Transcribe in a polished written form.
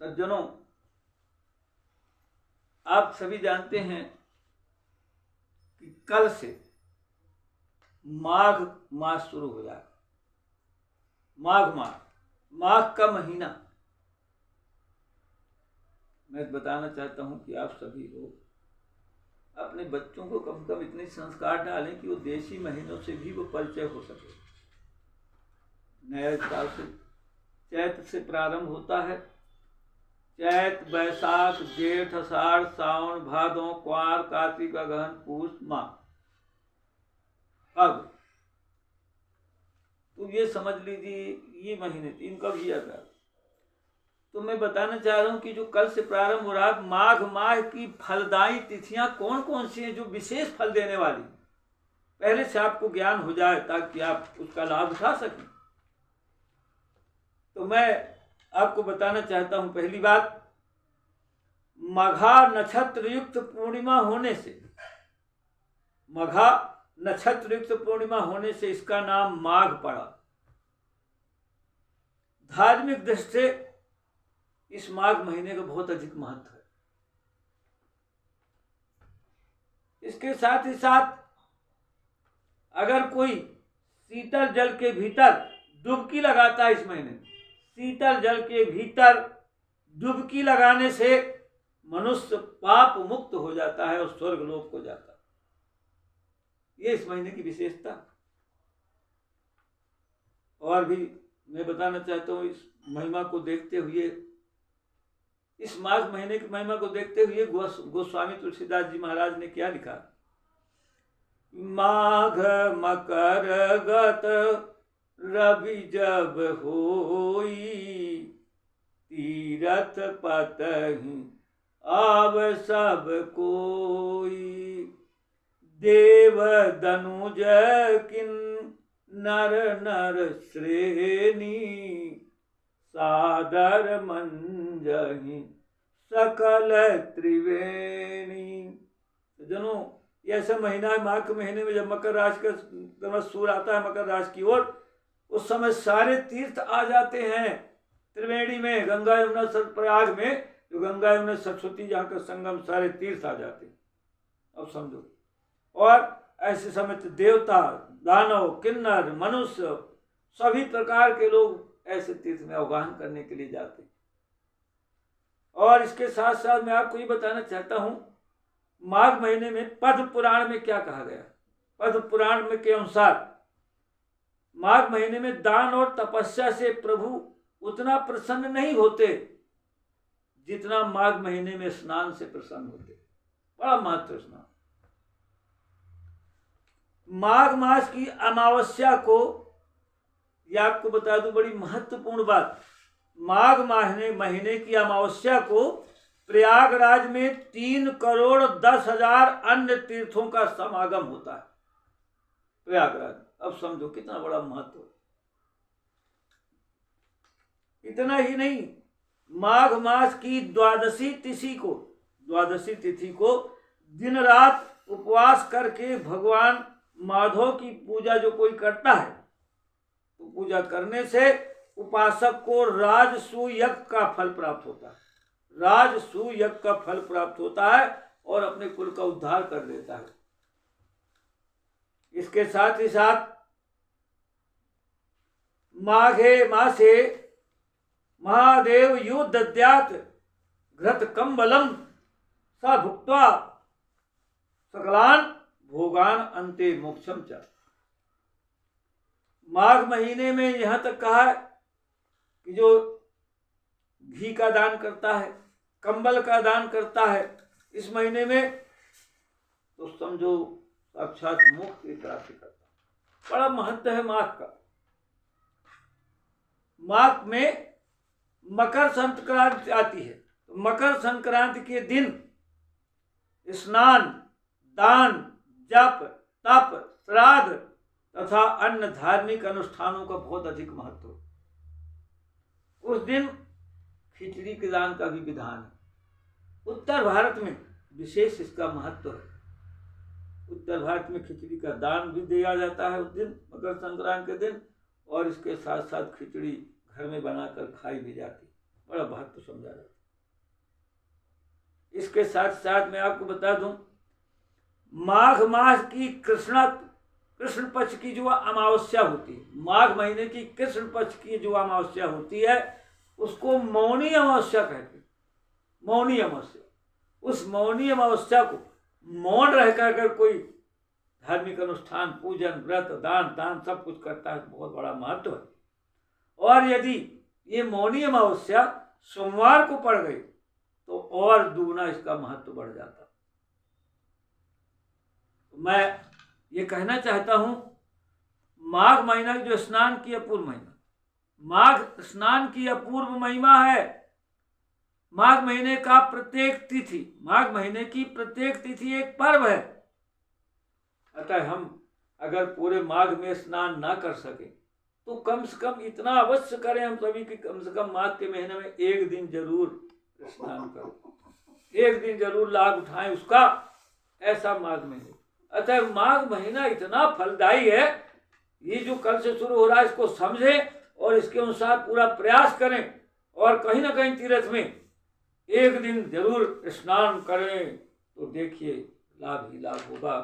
सज्जनों, आप सभी जानते हैं कि कल से माघ मास शुरू हो जाएगा। माघ मास, माघ का महीना। मैं बताना चाहता हूं कि आप सभी लोग अपने बच्चों को कम से कम इतने संस्कार डालें कि वो देशी महीनों से भी वो परिचय हो सके। नया साल से चैत से प्रारंभ होता है। चैत, बैसाख, जेठ, आषाढ़, सावन, भादों, क्वार, कार्तिक, अगहन, पूष, माघ। अब तो ये समझ लीजिए ये महीने 3 कब ही आता है। तो मैं बताना चाह रहा हूं कि जो कल से प्रारंभ हो रहा है माघ माह की फलदायी तिथियां कौन कौन सी हैं जो विशेष फल देने वाली, पहले से आपको ज्ञान हो जाए ताकि आप उसका लाभ उठा सकें। तो मैं आपको बताना चाहता हूं, पहली बात, मघा नक्षत्र युक्त पूर्णिमा होने से, मघा नक्षत्र युक्त पूर्णिमा होने से इसका नाम माघ पड़ा। धार्मिक दृष्टि से इस माघ महीने का बहुत अधिक महत्व है। इसके साथ ही साथ अगर कोई शीतल जल के भीतर डुबकी लगाता है, इस महीने में शीतल जल के भीतर डुबकी लगाने से मनुष्य पाप मुक्त हो जाता है और स्वर्ग लोक को जाता है। ये इस महीने की विशेषता। और भी मैं बताना चाहता हूँ, इस महिमा को देखते हुए, इस माघ महीने की महिमा को देखते हुए गोस्वामी तुलसीदास जी महाराज ने क्या लिखा? माघ मकर गत रवि जब होई, तीरथ पतहि आव सब कोई, देव दनुज किन नर नर श्रेणी, सादर मंजहि सकल त्रिवेणी। जनों, ये ऐसा महीना है माघ के महीने में जब मकर राशि का सूर्य आता है मकर राशि की ओर, उस समय सारे तीर्थ आ जाते हैं त्रिवेणी में, गंगा यमुना प्रयाग में, जो गंगा यमुना सरस्वती जहाँ का संगम, सारे तीर्थ आ जाते हैं। अब समझो, और ऐसे समय देवता, दानव, किन्नर, मनुष्य, सभी प्रकार के लोग ऐसे तीर्थ में अवगाहन करने के लिए जाते हैं। और इसके साथ साथ मैं आपको ये बताना चाहता हूं, माघ महीने में पद्म पुराण में क्या कहा गया? पद्म पुराण में के अनुसार माघ महीने में दान और तपस्या से प्रभु उतना प्रसन्न नहीं होते जितना माघ महीने में स्नान से प्रसन्न होते। बड़ा महत्व स्नान। माघ मास की अमावस्या को, यह आपको बता दूं बड़ी महत्वपूर्ण बात, माघ महीने की अमावस्या को प्रयागराज में 3,10,000 अन्य तीर्थों का समागम होता है। प्रयागराज, अब समझो कितना बड़ा महत्व। इतना ही नहीं, माघ मास की द्वादशी तिथि को दिन रात उपवास करके भगवान माधव की पूजा जो कोई करता है, तो पूजा करने से उपासक को राजसूय यज्ञ का फल प्राप्त होता है। राजसूय यज्ञ का फल प्राप्त होता है और अपने कुल का उद्धार कर देता है। इसके साथ ही साथ माघे मासे महादेव यो दद्यात् घृत कंबलम स भुक्त्वा सकलान भोगान अंते मोक्षम च। माघ महीने में यहां तक कहा है कि जो घी का दान करता है, कंबल का दान करता है इस महीने में, तो समझो साक्षात मोक्ष की प्राप्ति करता है। बड़ा महत्व है माघ का। माघ में मकर संक्रांति आती है, तो मकर संक्रांति के दिन स्नान, दान, जप, तप, श्राद्ध तथा अन्य धार्मिक अनुष्ठानों का बहुत अधिक महत्व है। उस दिन खिचड़ी के दान का भी विधान है। उत्तर भारत में विशेष इसका महत्व है। उत्तर भारत में खिचड़ी का दान भी दिया जाता है उस दिन, मकर संक्रांति के दिन, और इसके साथ साथ खिचड़ी घर में बनाकर खाई भी जाती। बड़ा महत्व समझा जाता है। इसके साथ साथ मैं आपको बता दूं, माघ मास की कृष्ण पक्ष की जो अमावस्या होती है, माघ महीने की कृष्ण पक्ष की जो अमावस्या होती है उसको मौनी अमावस्या कहते हैं। मौनी अमावस्या, उस मौनी अमावस्या को मौन रह कर कोई धार्मिक अनुष्ठान, पूजन, व्रत, दान दान सब कुछ करता है, बहुत बड़ा महत्व है। और यदि ये मौनी अमावस्या सोमवार को पड़ गई तो और दुगना इसका महत्व बढ़ जाता। मैं ये कहना चाहता हूं, माघ महीना जो स्नान की अपूर्व महिमा, माघ स्नान की अपूर्व महिमा है। माघ महीने का प्रत्येक तिथि, माघ महीने की प्रत्येक तिथि एक पर्व है। अतः हम अगर पूरे माघ में स्नान ना कर सके तो कम से कम इतना अवश्य करें हम सभी कि कम से कम माघ के महीने में एक दिन जरूर स्नान करें, एक दिन जरूर लाभ उठाएं उसका, ऐसा माघ महीने। अतः माघ महीना इतना फलदायी है, ये जो कल से शुरू हो रहा है इसको समझें और इसके अनुसार पूरा प्रयास करें और कहीं ना कहीं तीर्थ में एक दिन जरूर स्नान करें तो देखिए लाभ ही लाभ होगा।